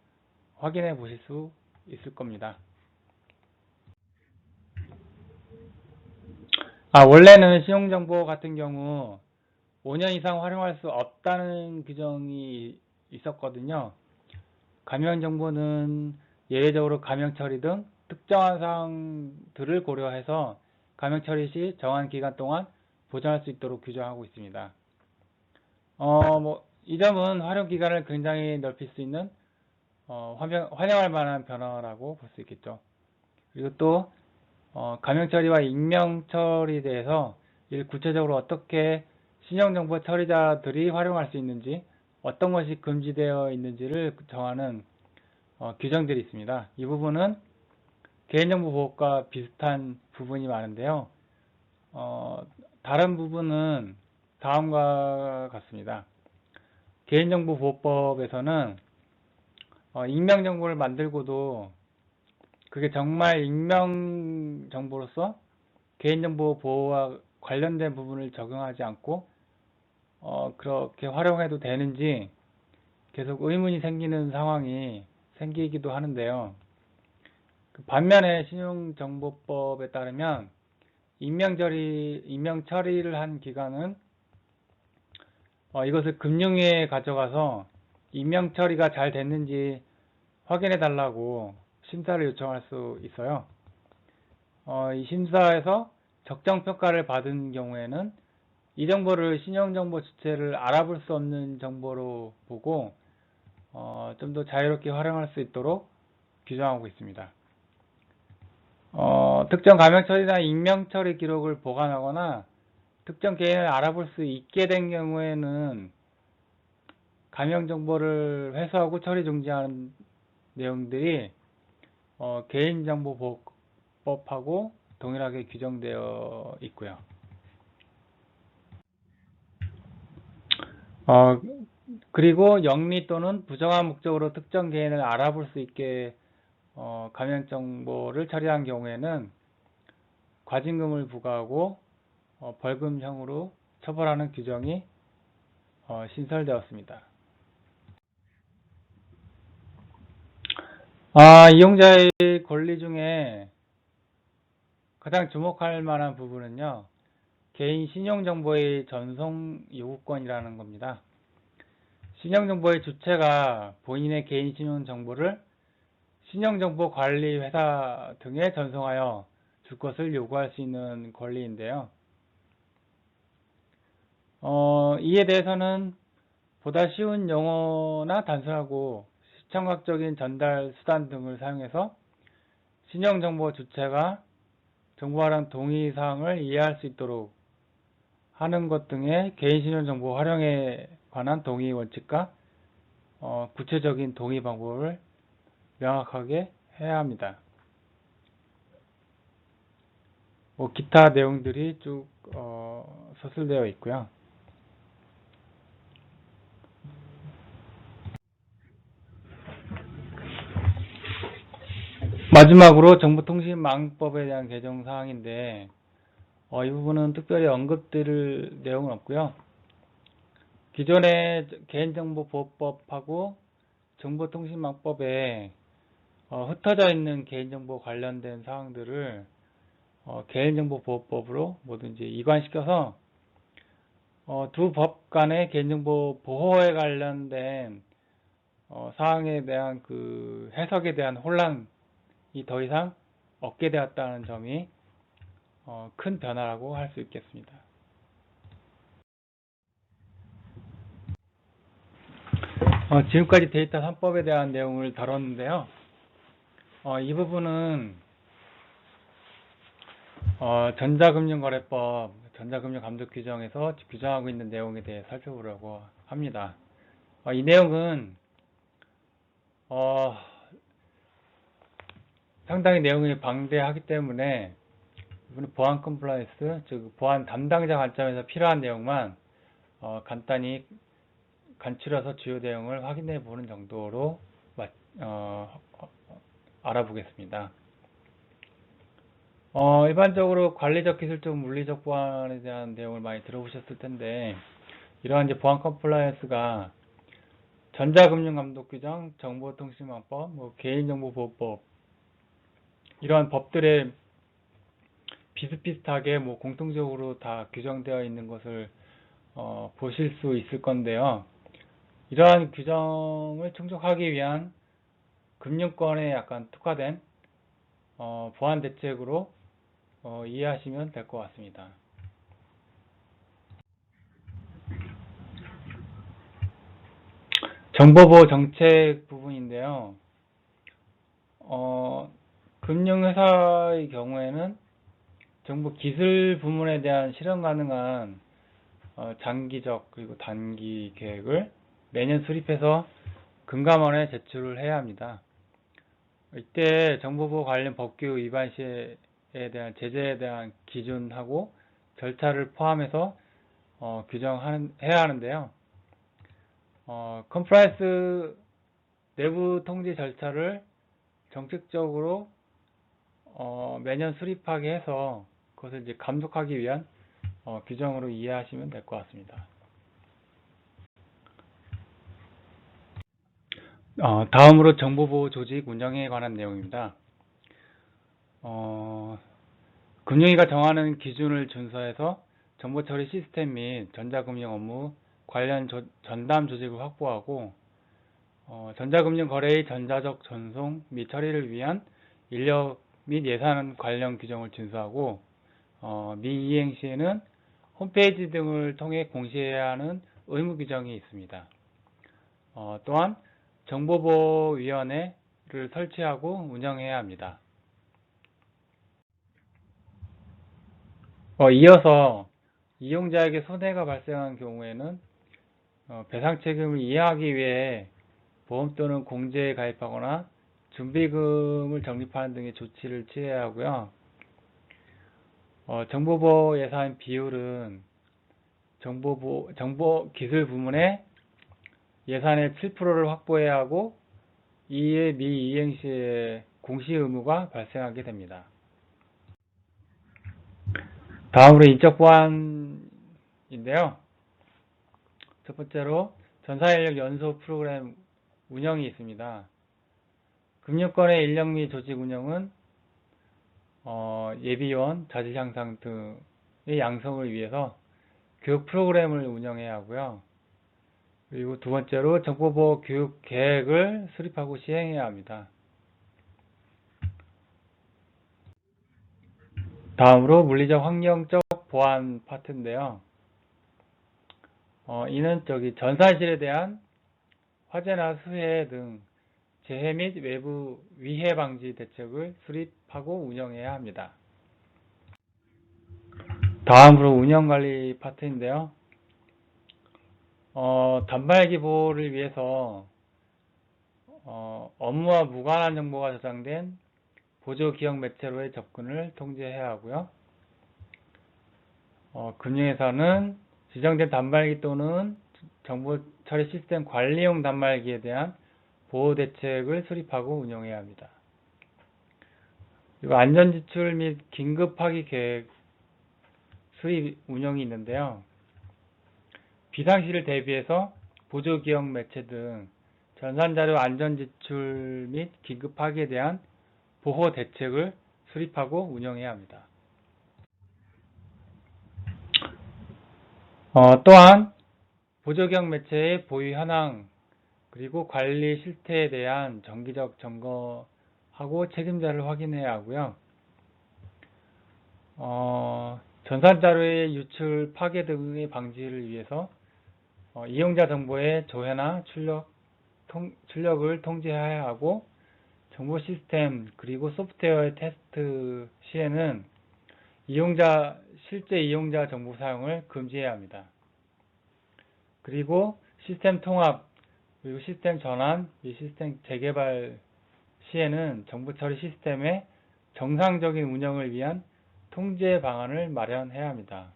확인해 보실 수 있을 겁니다. 원래는 신용정보 같은 경우 5년 이상 활용할 수 없다는 규정이 있었거든요. 가명 정보는 예외적으로 가명 처리 등 특정한 사항들을 고려해서 가명 처리 시 정한 기간 동안 보존할 수 있도록 규정하고 있습니다. 이 점은 활용 기간을 굉장히 넓힐 수 있는 환영할 만한 변화라고 볼 수 있겠죠. 그리고 또 가명 처리와 익명 처리에 대해서 구체적으로 어떻게 신용정보 처리자들이 활용할 수 있는지, 어떤 것이 금지되어 있는지를 정하는 규정들이 있습니다. 이 부분은 개인정보 보호과 비슷한 부분이 많은데요. 다른 부분은 다음과 같습니다. 개인정보보호법에서는 익명정보를 만들고도 그게 정말 익명정보로서 개인정보 보호와 관련된 부분을 적용하지 않고 그렇게 활용해도 되는지 계속 의문이 생기는 상황이 생기기도 하는데요. 반면에 신용정보법에 따르면 익명 처리를 한 기관은 이것을 금융위에 가져가서 익명 처리가 잘 됐는지 확인해 달라고 심사를 요청할 수 있어요. 이 심사에서 적정평가를 받은 경우에는 이 정보를 신용정보 주체를 알아볼 수 없는 정보로 보고 좀 더 자유롭게 활용할 수 있도록 규정하고 있습니다. 특정 가명 처리나 익명 처리 기록을 보관하거나 특정 개인을 알아볼 수 있게 된 경우에는 가명 정보를 회수하고 처리 중지하는 내용들이 개인정보보호법하고 동일하게 규정되어 있고요. 그리고 영리 또는 부정한 목적으로 특정 개인을 알아볼 수 있게 가명 정보를 처리한 경우에는 과징금을 부과하고 벌금형으로 처벌하는 규정이 신설되었습니다. 이용자의 권리 중에 가장 주목할 만한 부분은요, 개인 신용정보의 전송 요구권이라는 겁니다. 신용정보의 주체가 본인의 개인 신용정보를 신용정보관리회사 등에 전송하여 줄 것을 요구할 수 있는 권리인데요. 이에 대해서는 보다 쉬운 용어나 단순하고 시청각적인 전달 수단 등을 사용해서 신용정보 주체가 정보 활용 동의 사항을 이해할 수 있도록 하는 것 등의 개인신용정보 활용에 관한 동의 원칙과 구체적인 동의 방법을 명확하게 해야 합니다. 기타 내용들이 쭉 서술되어 있고요. 마지막으로 정보통신망법에 대한 개정 사항인데 이 부분은 특별히 언급드릴 내용은 없고요. 기존의 개인정보보호법하고 정보통신망법에 흩어져 있는 개인정보 관련된 사항들을 개인정보보호법으로 뭐든지 이관시켜서 두 법 간의 개인정보 보호에 관련된 사항에 대한 그 해석에 대한 혼란이 더 이상 없게 되었다는 점이 큰 변화라고 할 수 있겠습니다. 지금까지 데이터 3법에 대한 내용을 다뤘는데요. 이 부분은 전자금융거래법, 전자금융감독규정에서 규정하고 있는 내용에 대해 살펴보려고 합니다. 이 내용은 상당히 내용이 방대하기 때문에 이번에 보안 컴플라이언스, 즉 보안 담당자 관점에서 필요한 내용만 간단히 간추려서 주요 내용을 확인해 보는 정도로 알아보겠습니다. 일반적으로 관리적, 기술적, 물리적 보안에 대한 내용을 많이 들어보셨을 텐데 이러한 이제 보안 컴플라이언스가 전자금융감독규정, 정보통신망법, 개인정보보호법 이러한 법들에 비슷비슷하게 공통적으로 다 규정되어 있는 것을 보실 수 있을 건데요. 이러한 규정을 충족하기 위한 금융권에 약간 특화된 보완 대책으로 이해하시면 될 것 같습니다. 정보보호 정책 부분인데요. 금융회사의 경우에는 정부 기술 부문에 대한 실현 가능한 장기적 그리고 단기 계획을 매년 수립해서 금감원에 제출을 해야 합니다. 이때 정보보호 관련 법규 위반 시에 대한 제재에 대한 기준하고 절차를 포함해서 규정해야 하는데요. 컴플라이언스 내부 통지 절차를 정책적으로 매년 수립하게 해서 그것을 이제 감독하기 위한 규정으로 이해하시면 될 것 같습니다. 다음으로 정보보호 조직 운영에 관한 내용입니다. 금융위가 정하는 기준을 준수해서 정보처리 시스템 및 전자금융 업무 관련 전담 조직을 확보하고 전자금융 거래의 전자적 전송 및 처리를 위한 인력 및 예산 관련 규정을 준수하고 미이행 시에는 홈페이지 등을 통해 공시해야 하는 의무 규정이 있습니다. 또한 정보보호위원회를 설치하고 운영해야 합니다. 이어서 이용자에게 손해가 발생한 경우에는 배상 책임을 이해하기 위해 보험 또는 공제에 가입하거나 준비금을 적립하는 등의 조치를 취해야 하고요. 정보보호 예산 비율은 정보기술 부문의 예산의 7%를 확보해야 하고 이에 미이행 시에 공시 의무가 발생하게 됩니다. 다음으로 인적 보안인데요. 첫 번째로 전사인력 연소 프로그램 운영이 있습니다. 금융권의 인력 및 조직 운영은 예비원, 자질 향상 등의 양성을 위해서 교육 프로그램을 운영해야 하고요. 그리고 두 번째로 정보보호 교육 계획을 수립하고 시행해야 합니다. 다음으로 물리적 환경적 보안 파트인데요. 이는 전산실에 대한 화재나 수해 등 재해 및 외부 위해 방지 대책을 수립하고 운영해야 합니다. 다음으로 운영관리 파트인데요. 단말기 보호를 위해서 업무와 무관한 정보가 저장된 보조 기억 매체로의 접근을 통제해야 하고요. 금융회사는 지정된 단말기 또는 정보 처리 시스템 관리용 단말기에 대한 보호 대책을 수립하고 운영해야 합니다. 그리고 안전지출 및 긴급파기 계획 수립 운영이 있는데요. 비상시를 대비해서 보조기억 매체 등 전산자료 안전지출 및 긴급파기에 대한 보호 대책을 수립하고 운영해야 합니다. 또한 보조기억 매체의 보유 현황 그리고 관리 실태에 대한 정기적 점검하고 책임자를 확인해야 하고요. 전산자료의 유출, 파괴 등의 방지를 위해서 이용자 정보의 조회나 출력을 통제해야 하고 정보 시스템 그리고 소프트웨어의 테스트 시에는 실제 이용자 정보 사용을 금지해야 합니다. 그리고 시스템 통합 그리고 시스템 전환 및 시스템 재개발 시에는 정보 처리 시스템의 정상적인 운영을 위한 통제 방안을 마련해야 합니다.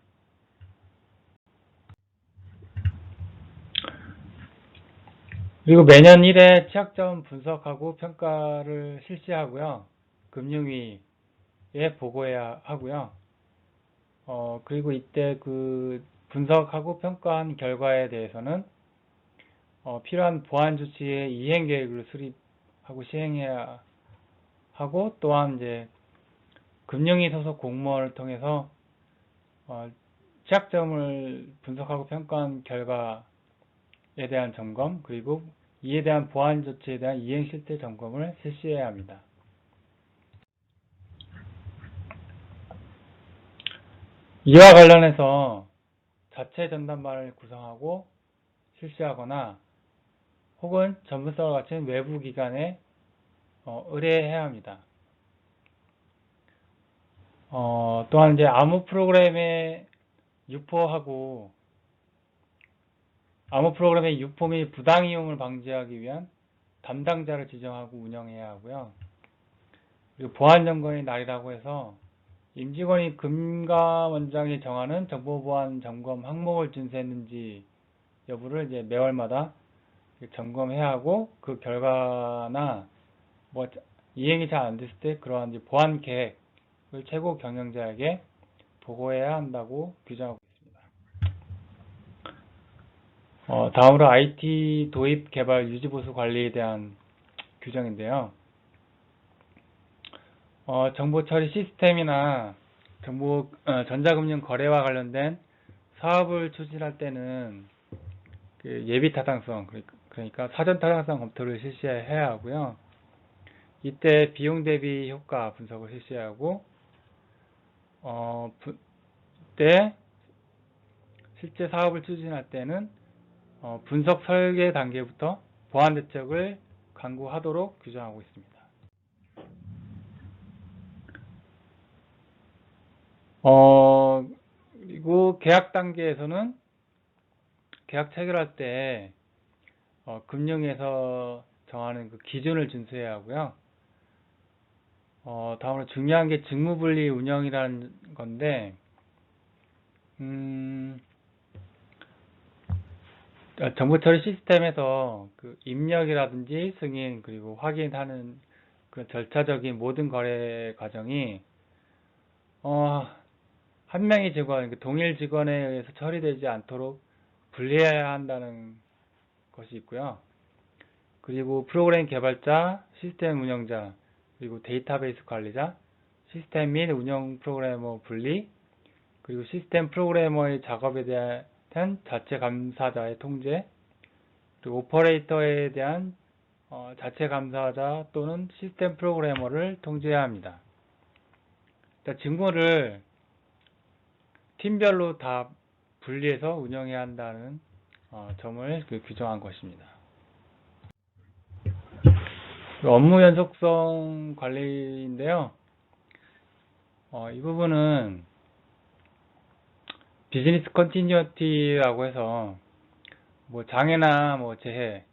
그리고 매년 1회 취약점 분석하고 평가를 실시하고요. 금융위에 보고해야 하고요. 그리고 이때 그 분석하고 평가한 결과에 대해서는 필요한 보완 조치의 이행 계획을 수립하고 시행해야 하고 또한 이제 금융위 소속 공무원을 통해서 취약점을 분석하고 평가한 결과 대한 점검, 그리고 이에 대한 보안 조치에 대한 이행 실태 점검을 실시해야 합니다. 이와 관련해서 자체 전담반을 구성하고 실시하거나 혹은 전문성을 갖춘 외부 기관에 의뢰해야 합니다. 또한 이제 암호 프로그램의 유포하고 암호 프로그램의 유포 및 부당 이용을 방지하기 위한 담당자를 지정하고 운영해야 하고요. 그리고 보안 점검의 날이라고 해서 임직원이 금감원장이 정하는 정보보안 점검 항목을 준수했는지 여부를 이제 매월마다 점검해야 하고, 그 결과나 뭐 이행이 잘 안 됐을 때 그러한 이제 보안 계획을 최고 경영자에게 보고해야 한다고 규정하고 있습니다. 다음으로 IT 도입, 개발, 유지, 보수 관리에 대한 규정인데요. 정보 처리 시스템이나 전자금융 거래와 관련된 사업을 추진할 때는 그 예비 타당성, 그러니까 사전 타당성 검토를 실시해야 하고요. 이때 비용 대비 효과 분석을 실시하고, 이때 실제 사업을 추진할 때는 분석 설계 단계부터 보안 대책을 강구하도록 규정하고 있습니다. 그리고 계약 단계에서는 계약 체결할 때 금융에서 정하는 그 기준을 준수해야 하고요. 다음으로 중요한 게 직무분리 운영이라는 건데, 정보 처리 시스템에서 그 입력이라든지 승인, 그리고 확인하는 그 절차적인 모든 거래 과정이 한 명의 직원, 동일 직원에 의해서 처리되지 않도록 분리해야 한다는 것이 있고요. 그리고 프로그램 개발자, 시스템 운영자, 그리고 데이터베이스 관리자, 시스템 및 운영 프로그래머 분리, 그리고 시스템 프로그래머의 작업에 대한 자체 감사자의 통제, 그리고 오퍼레이터에 대한 자체 감사자 또는 시스템 프로그래머를 통제해야 합니다. 직무를 팀별로 다 분리해서 운영해야 한다는 점을 규정한 것입니다. 업무 연속성 관리인데요. 이 부분은 비즈니스 컨티뉴어티라고 해서 뭐 장애나 뭐 재해,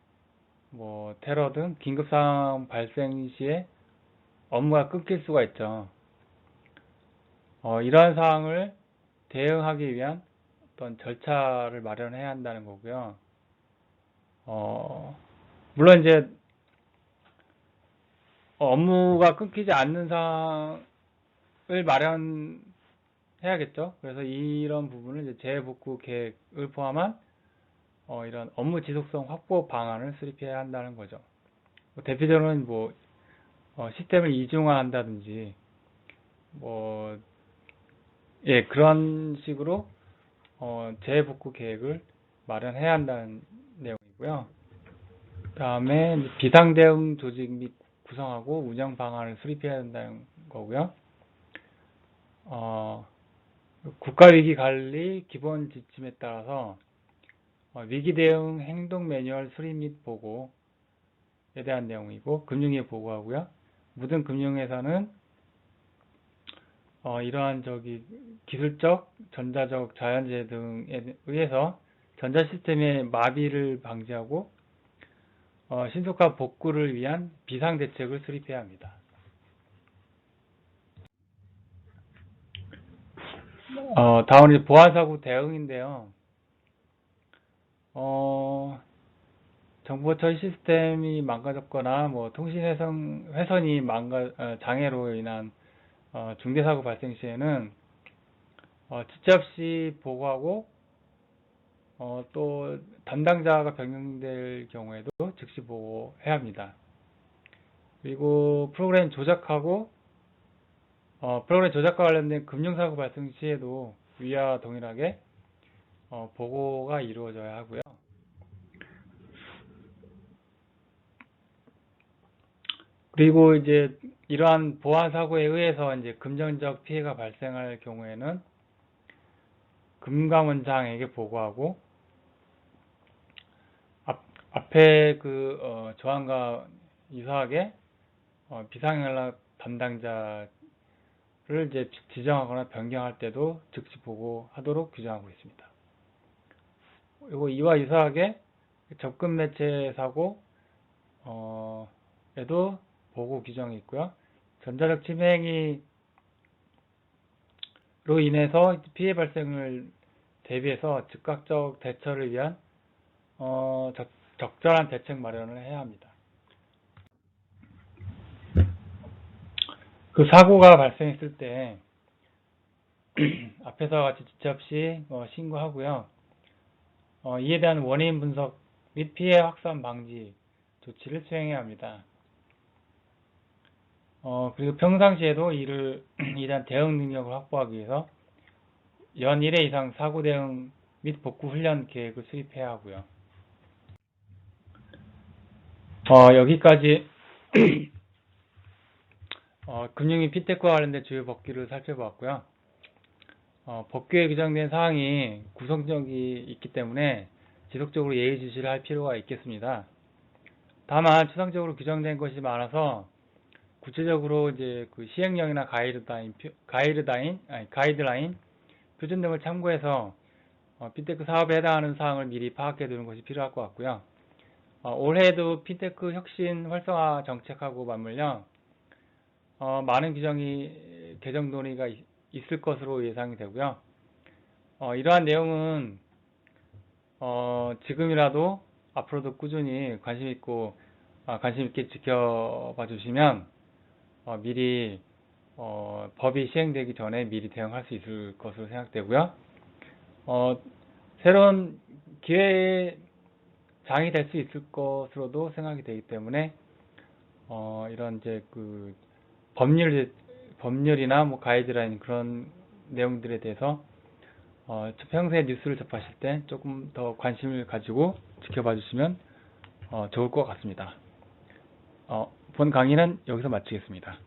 뭐 테러 등 긴급 상황 발생 시에 업무가 끊길 수가 있죠. 이러한 상황을 대응하기 위한 어떤 절차를 마련해야 한다는 거고요. 물론 이제 업무가 끊기지 않는 상황을 마련해야겠죠. 그래서 이런 부분을 이제 재복구 계획을 포함한 이런 업무 지속성 확보 방안을 수립해야 한다는 거죠. 대표적으로는 뭐 시스템을 이중화한다든지 그런 식으로 재복구 계획을 마련해야 한다는 내용이고요. 다음에 비상대응 조직 및 구성하고 운영 방안을 수립해야 한다는 거고요. 국가위기관리 기본 지침에 따라서 위기대응 행동 매뉴얼 수립 및 보고에 대한 내용이고, 금융위에 보고하고요. 모든 금융회사는 이러한 기술적, 전자적 자연재해 등에 의해서 전자 시스템의 마비를 방지하고 신속한 복구를 위한 비상 대책을 수립해야 합니다. 다음은 보안사고 대응인데요. 정보 처리 시스템이 망가졌거나 뭐 통신 회선이 장애로 인한 중대사고 발생 시에는 지체 없이 보고하고 또 담당자가 변경될 경우에도 즉시 보고해야 합니다. 그리고 프로그램 조작과 관련된 금융사고 발생 시에도 위와 동일하게 보고가 이루어져야 하고요. 그리고 이제 이러한 보안 사고에 의해서 이제 금전적 피해가 발생할 경우에는 금감원장에게 보고하고 앞에 그 조항과 유사하게 비상연락 담당자를 이제 지정하거나 변경할 때도 즉시 보고하도록 규정하고 있습니다. 그리고 이와 유사하게 접근 매체 사고 에도 보고 규정이 있고요. 전자적 침해 행위로 인해서 피해 발생을 대비해서 즉각적 대처를 위한 적절한 대책 마련을 해야 합니다. 그 사고가 발생했을 때 앞에서 같이 지체 없이 신고하고요. 이에 대한 원인 분석 및 피해 확산 방지 조치를 수행해야 합니다. 그리고 평상시에도 이에 대한 대응 능력을 확보하기 위해서 연 1회 이상 사고 대응 및 복구 훈련 계획을 수립해야 하고요. 여기까지 금융위 피테크와 관련된 주요 법규를 살펴보았고요. 법규에 규정된 사항이 구성적이 있기 때문에 지속적으로 예의주시를 할 필요가 있겠습니다. 다만 추상적으로 규정된 것이 많아서 구체적으로 이제 그 시행령이나 가이드라인, 표준 등을 참고해서 핀테크 사업에 해당하는 사항을 미리 파악해 두는 것이 필요할 것 같고요. 올해에도 핀테크 혁신 활성화 정책하고 맞물려 많은 규정이 개정 논의가 있을 것으로 예상이 되고요. 이러한 내용은 지금이라도 앞으로도 꾸준히 관심 있게 지켜봐 주시면 미리 법이 시행되기 전에 미리 대응할 수 있을 것으로 생각되고요. 새로운 기회의 장이 될 수 있을 것으로도 생각이 되기 때문에 이런 이제 그 법률이나 뭐 가이드라인 그런 내용들에 대해서 평소에 뉴스를 접하실 때 조금 더 관심을 가지고 지켜봐 주시면 좋을 것 같습니다. 본 강의는 여기서 마치겠습니다.